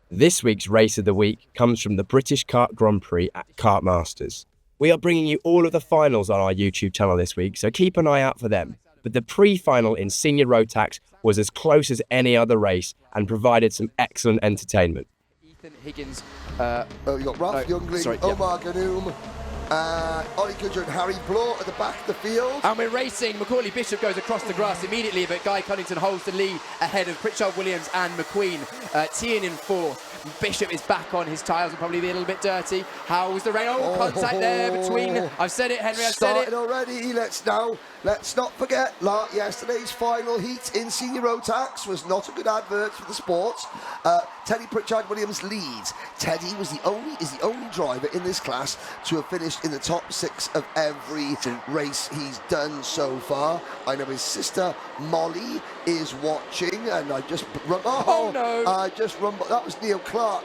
This week's Race of the Week comes from the British Kart Grand Prix at Kartmasters. We are bringing you all of the finals on our YouTube channel this week, so keep an eye out for them. But the pre-final in Senior Rotax was as close as any other race and provided some excellent entertainment. Ethan Higgins. You got Ralph Youngling, Omar Ganoum, Ollie Goodger and Harry Bloor at the back of the field. And we're racing. Macaulay Bishop goes across the grass immediately, but Guy Cunnington holds the lead ahead of Pritchard Williams and McQueen. Tian in fourth. Bishop is back on his tyres and probably be a little bit dirty. How's the rain? Oh, contact there between. I've said it, Henry, I've said it. Already. Let's not forget, yesterday's final heat in Senior Rotax was not a good advert for the sport. Teddy Pritchard Williams leads. Teddy is the only driver in this class to have finished in the top 6 of every race he's done so far. I know his sister Molly is watching, and I just that was Neil Clark.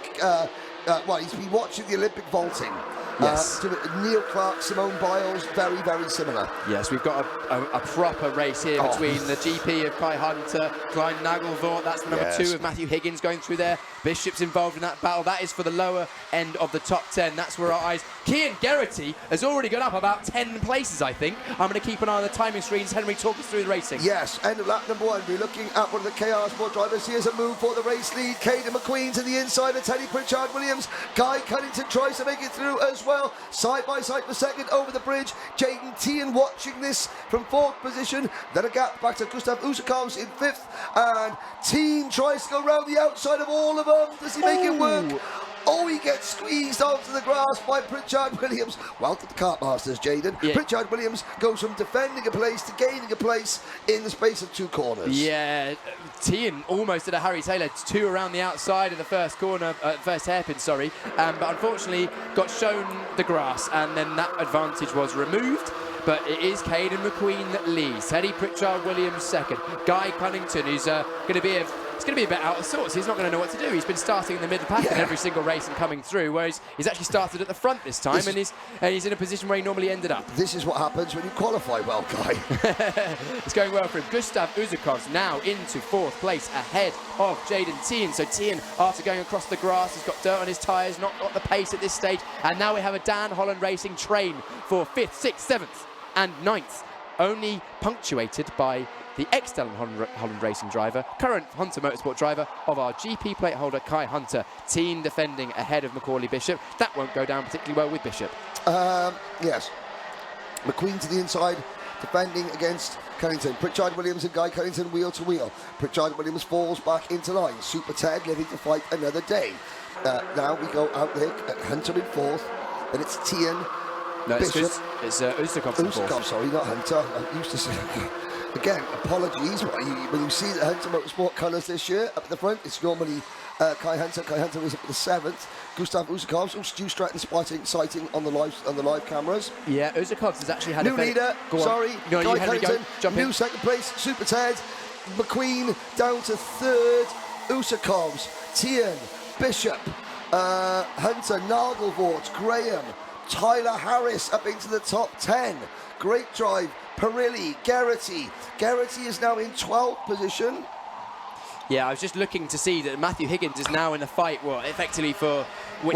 He's been watching the Olympic vaulting. Yes. To Neil Clark, Simone Biles, very, very similar. Yes, we've got a proper race here between the GP of Kai Hunter, Klein Nagelvort, that's the number 2 of Matthew Higgins going through there. Bishop's involved in that battle. That is for the lower end of the top 10. That's where our eyes... Cian Geraghty has already gone up about 10 places, I think. I'm going to keep an eye on the timing screens. Henry, talk us through the racing. Yes, end of lap number 1. We're looking at one of the KR Sport drivers. Here's a move for the race lead. Caden McQueen to the inside of Teddy Pritchard Williams. Guy Cunnington tries to make it through as well. Side by side for second over the bridge. Jaden Tian watching this from 4th position. Then a gap back to Gustav Usakovs in 5th. And Tian tries to go round the outside of all of them. Does he make it work? Oh, he gets squeezed onto the grass by Pritchard Williams. Welcome to Kartmasters, Jaden. Yeah. Pritchard Williams goes from defending a place to gaining a place in the space of 2 corners. Yeah, Tian almost did a Harry Taylor, 2 around the outside of the first corner, first hairpin, sorry. But unfortunately got shown the grass, and then that advantage was removed. But it is Caden McQueen that leads. Teddy Pritchard Williams second. Guy Cunnington, who's going to be a bit out of sorts. He's not going to know what to do. He's been starting in the middle pack in every single race and coming through, whereas he's actually started at the front this time, and he's in a position where he normally ended up. This is what happens when you qualify well, Guy. It's going well for him. Gustav Uzakovs now into 4th place ahead of Jaden Tian. So Tian, after going across the grass, has got dirt on his tyres, not got the pace at this stage, and now we have a Dan Holland Racing train for 5th, 6th, 7th and 9th, only punctuated by the ex-Dan Holland Racing driver, current Hunter Motorsport driver of our GP plate holder, Kai Hunter. Tian defending ahead of Macaulay Bishop. That won't go down particularly well with Bishop. Yes. McQueen to the inside, defending against Cunnington. Pritchard Williams and Guy Cunnington wheel to wheel. Pritchard Williams falls back into line. Super Ted living to fight another day. Now we go out there, Hunter in 4th, and it's Tian. No, Bishop. It's Usakov in 4th. Usakov, sorry, not Hunter. I used to say... Again, apologies. When you see the Hunter Motorsport colours this year up at the front, it's normally Kai Hunter. Kai Hunter was up at the 7th. Gustav Usakovs, Stu Stratton sighting on the live cameras. Yeah, Usakovs has actually had new leader. Sorry, no, Guy Henry, Cunnington. Jump New in. 2nd place. Super Ted. McQueen down to 3rd. Usakovs, Tian, Bishop, Hunter, Nagelvort, Graham, Tyler Harris up into the top 10. Great drive. Perilli, Geraghty. Geraghty is now in 12th position. Yeah, I was just looking to see that Matthew Higgins is now in the fight, effectively for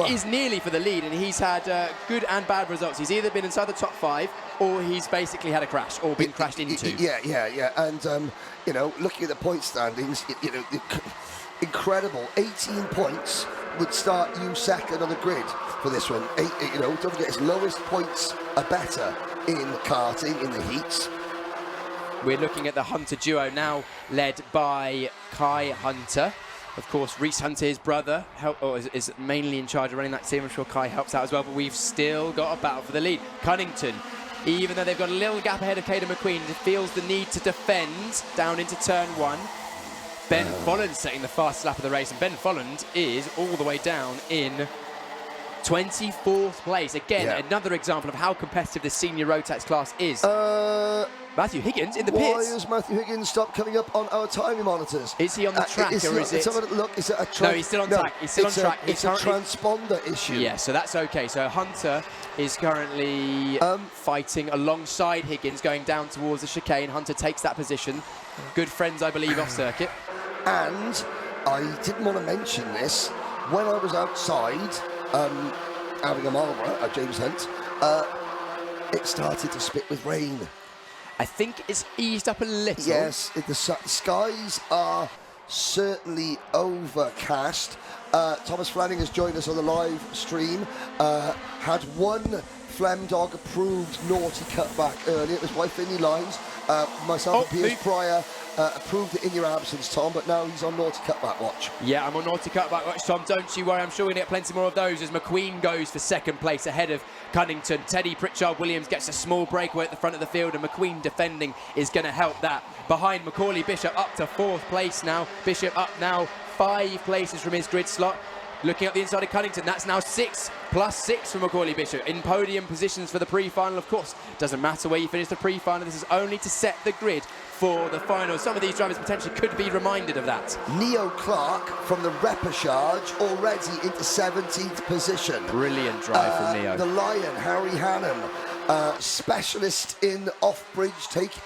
is nearly for the lead, and he's had good and bad results. He's either been inside the top 5, or he's basically had a crash, or been crashed into. Yeah. And, looking at the point standings, incredible. 18 points would start you second on the grid for this one. Don't forget, his lowest points are better in karting, in the heats. We're looking at the Hunter duo now, led by Kai Hunter. Of course, Reese Hunter, his brother, is mainly in charge of running that team. I'm sure Kai helps out as well, but we've still got a battle for the lead. Cunnington, even though they've got a little gap ahead of Caden McQueen, feels the need to defend down into turn 1. Ben Folland setting the fastest lap of the race, and Ben Folland is all the way down in 24th place. Again, another example of how competitive this Senior Rotax class is. Matthew Higgins in the pits. Why has Matthew Higgins stopped coming up on our timing monitors? Is he on the track, or is it... Let's have a look. Is it a track? No, he's still on track. He's still on track. It's a transponder issue. Yeah, so that's okay. So Hunter is currently fighting alongside Higgins, going down towards the chicane. Hunter takes that position. Good friends, I believe, off circuit. And I didn't want to mention this, when I was outside having a Marlborough at James Hunt, it started to spit with rain. I think it's eased up a little. Yes, the skies are certainly overcast. Thomas Flanning has joined us on the live stream. Had one Flemdog approved naughty cutback earlier. It was by Finley Lines. Myself and Piers Pryor approved it in your absence, Tom, but now he's on naughty cutback watch. Yeah, I'm on naughty cutback watch, Tom. Don't you worry. I'm sure we're going to get plenty more of those as McQueen goes for second place ahead of Cunnington. Teddy Pritchard-Williams gets a small breakaway at the front of the field, and McQueen defending is going to help that. Behind Macaulay Bishop up to 4th place now. Bishop up now 5 places from his grid slot. Looking at the inside of Cunnington, that's now 6 plus 6 for Macaulay Bishop. In podium positions for the pre-final, of course. Doesn't matter where you finish the pre-final. This is only to set the grid for the final. Some of these drivers potentially could be reminded of that. Neo Clark from the repechage already into 17th position. Brilliant drive from Neo. The Lion, Harry Hannon, specialist in off-bridge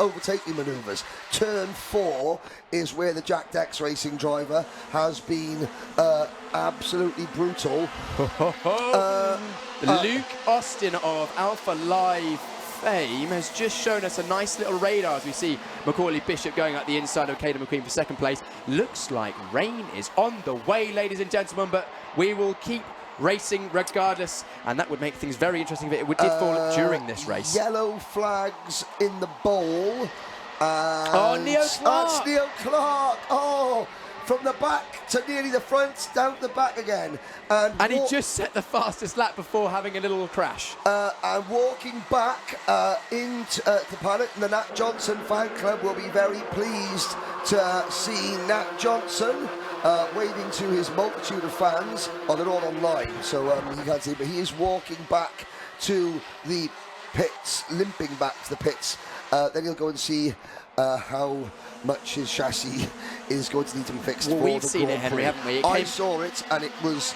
overtaking manoeuvres. Turn 4 is where the Jack Dex Racing driver has been absolutely brutal. Luke Austin of Alpha Live fame has just shown us a nice little radar as we see Macaulay Bishop going up the inside of Caden McQueen for second place. Looks like rain is on the way, ladies and gentlemen, but we will keep racing regardless, and that would make things very interesting if it did fall during this race. Yellow flags in the bowl. Neo Clark! That's Neo Clark! Oh! From the back to nearly the front, down the back again. And he just set the fastest lap before having a little crash. And walking back into the paddock, the Nat Johnson fan club will be very pleased to see Nat Johnson waving to his multitude of fans. Oh, they're all online, so you can't see, but he is walking back to the pits, limping back to the pits. Then he'll go and see how much his chassis is going to need to be fixed. Well, for we've the seen Grand it, Henry, Prix. haven't we? I saw it, and it was...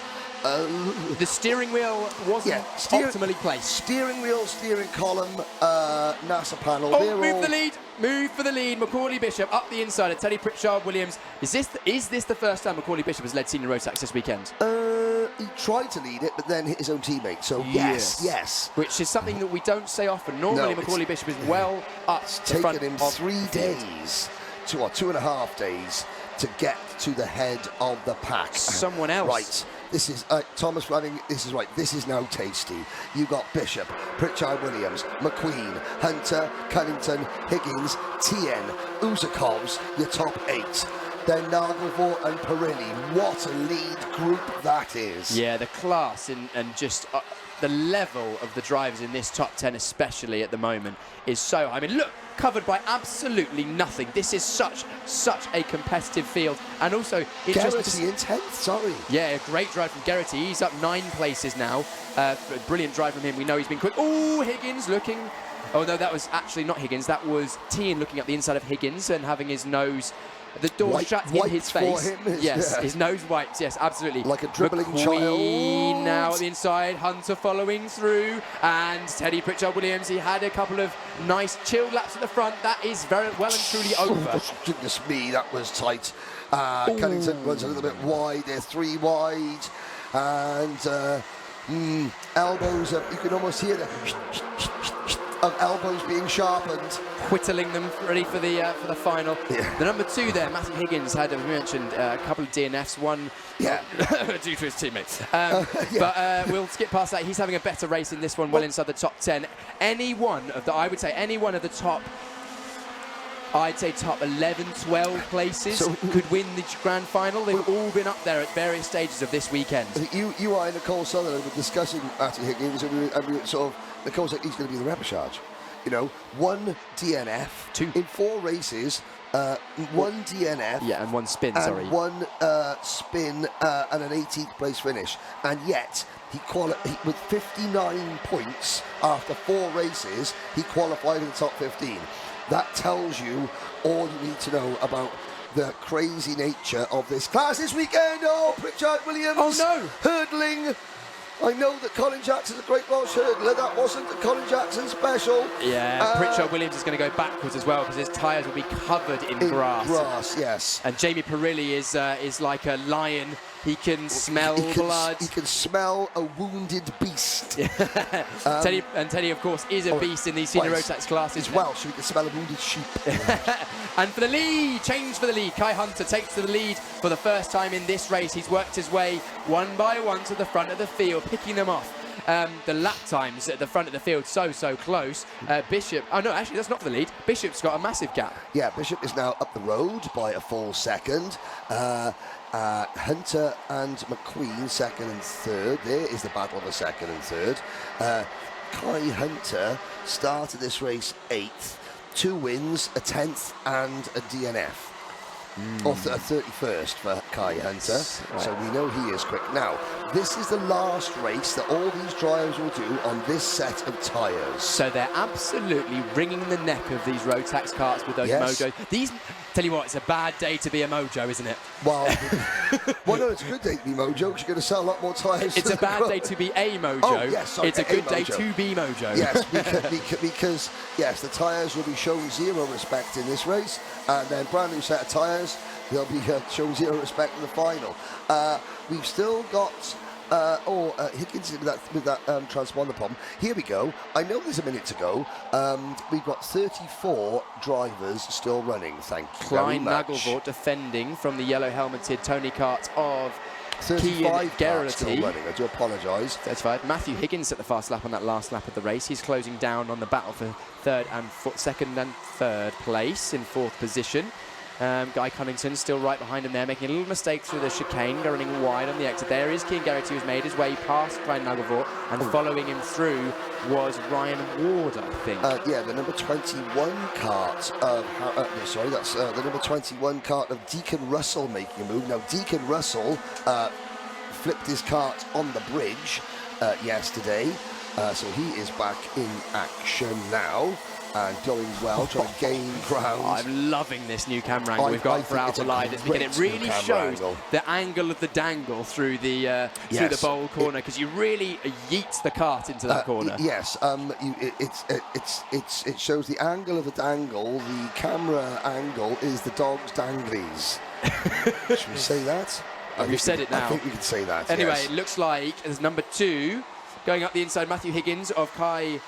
the steering wheel wasn't optimally placed. Steering wheel, steering column, NASA panel. Oh, move the lead. Move for the lead. Macaulay Bishop up the inside of Teddy Pritchard-Williams. Is this the first time Macaulay Bishop has led Senior Rotax this weekend? He tried to lead it, but then hit his own teammate. So yes. Which is something that we don't say often. Normally, Macaulay Bishop is well up the front. It's taken him 3 days, 2.5 days, to get to the head of the pack. Someone else. Right. This is Thomas Flanning. This is right. This is now tasty. You got Bishop, Pritchard-Williams, McQueen, Hunter, Cunnington, Higgins, TN, Uzakovs, your top 8. Then Nagelvor and Perilli. What a lead group that is. Yeah, the class and just the level of the drivers in this top 10, especially at the moment, is so... I mean, look, covered by absolutely nothing. This is such a competitive field. And also... Gerrity in 10th, sorry. Yeah, a great drive from Gerrity. He's up 9 places now. Brilliant drive from him. We know he's been quick. Oh, Higgins looking... Oh, no, that was actually not Higgins. That was Tien looking up the inside of Higgins and having his nose... The door shut in his face. For him. Yes, his nose wiped. Yes, absolutely. Like a dribbling McQueen child. now at the inside. Hunter following through. And Teddy Pritchard-Williams, he had a couple of nice chilled laps at the front. That is very well and truly over. Oh, goodness me, that was tight. Cunnington runs a little bit wide. They're 3 wide. And elbows, you can almost hear the of elbows being sharpened. Whittling them ready for the final. Yeah. The number 2 there, Matthew Higgins, had, as we mentioned, a couple of DNFs, one due to his teammates. But we'll skip past that. He's having a better race in this one, well inside the top 10. I would say any one of the top, I'd say top 11, 12 places could win the Grand Final. They've all been up there at various stages of this weekend. I think you and Nicole Sutherland were discussing Matthew Higgins, and we sort of, Nicole said he's going to be the repechage. You know, 1 DNF, 2 in 4 races, 1 DNF. Yeah, and 1 spin, and 1 spin and an 18th place finish. And yet, with 59 points after 4 races, he qualified in the top 15. That tells you all you need to know about the crazy nature of this class this weekend. Oh, Pritchard-Williams. Oh, no. Hurdling. I know that Colin Jackson's a great Welsh hurdler. That wasn't the Colin Jackson special. Yeah, Pritchard-Williams is going to go backwards as well because his tyres will be covered in grass. Grass, yes. And Jamie Perilli is like a lion He can smell blood. He can smell a wounded beast. Teddy, of course, is a beast in these Senior Rotax classes. He's Welsh, so he can smell a wounded sheep. And for the lead, change for the lead. Kai Hunter takes to the lead for the first time in this race. He's worked his way one by one to the front of the field, picking them off. The lap times at the front of the field so close. Bishop, oh no, actually that's not for the lead. Bishop's got a massive gap. Yeah, Bishop is now up the road by a full second. Hunter and McQueen second and third. There is the battle of the second and third. Kai Hunter started this race 8th, 2 wins, a 10th and a DNF. Or a 31st for Kai Hunter, so we know he is quick. Now, this is the last race that all these drivers will do on this set of tyres. So they're absolutely wringing the neck of these Rotax karts with those Mojos. These, tell you what, it's a bad day to be a Mojo, isn't it? Well, no, it's a good day to be Mojo because you're going to sell a lot more tyres. It's a bad day to be a Mojo. Oh, yes, sorry, it's a good day to be Mojo. Yes, because yes, the tyres will be shown zero respect in this race, and then brand new set of tyres. They'll be shown zero respect in the final. We've still got Higgins with that transponder problem. Here we go. I know there's a minute to go. We've got 34 drivers still running. Thank you very much. Nagelvort defending from the yellow helmeted Tony Kart of 35 cars still running. I do apologise. 35. Matthew Higgins at the fast lap on that last lap of the race. He's closing down on the battle for second and third place in 4th position. Guy Cunnington still right behind him there, making a little mistake through the chicane, running wide on the exit. There is Keane Garrity, who's made his way past Ryan Nagelvort, and following him through was Ryan Ward, I think. Yeah, the number 21 kart of that's the number 21 kart of Deacon Russell making a move. Now, Deacon Russell flipped his kart on the bridge yesterday, so he is back in action now. And going well, trying to gain ground. I'm loving this new camera angle we've got for Alpha Live. It really shows the angle of the dangle through the bowl corner, because you really yeet the kart into that corner. Yes, it shows the angle of the dangle. The camera angle is the dog's danglies. Should we say that? We've said it now. I think we can say that. Anyway, yes. It looks like there's number 2. Going up the inside, Matthew Higgins of Caden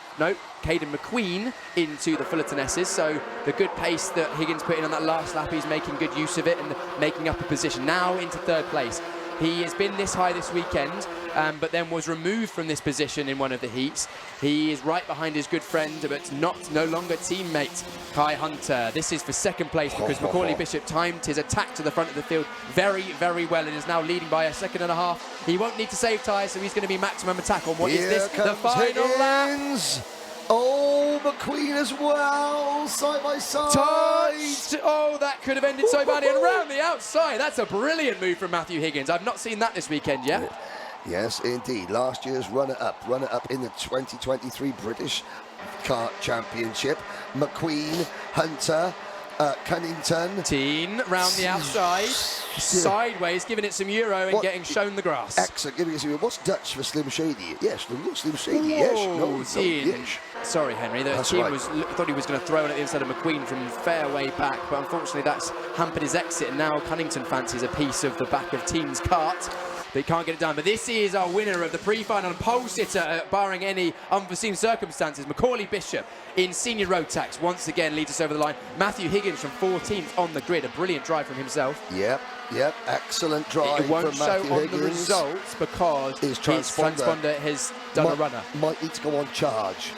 McQueen into the Fullerton S's. So the good pace that Higgins put in on that last lap, he's making good use of it and making up a position. Now into 3rd place. He has been this high this weekend, but then was removed from this position in one of the heats. He is right behind his good friend, but no longer teammate, Kai Hunter. This is for 2nd place because Macaulay Bishop timed his attack to the front of the field very, very well and is now leading by a 1.5 seconds. He won't need to save tyres, so he's going to be maximum attack on what is this, the final lap. Oh, McQueen as well, side by side. Touched. Oh, that could have ended so badly. And around the outside, that's a brilliant move from Matthew Higgins. I've not seen that this weekend yet. Yes, indeed. Last year's runner-up in the 2023 British Kart Championship. McQueen, Hunter, Cunnington. Teen round the outside, sideways, giving it some Euro and getting shown the grass. Excellent, giving it some Euro. What's Dutch for Slim Shady? Yes, Slim Shady, Whoa, yes. yes. Sorry, Henry, the team thought he was going to throw it at the inside of McQueen from fair way back, but unfortunately that's hampered his exit, and now Cunnington fancies a piece of the back of Team's kart. They can't get it done, but this is our winner of the pre-final and pole sitter, barring any unforeseen circumstances. Macaulay Bishop in Senior Rotax once again leads us over the line. Matthew Higgins from 14th on the grid, a brilliant drive from himself. Yep, excellent drive from Matthew Higgins. It won't show on the results because his transponder has done a runner. Might need to go on charge.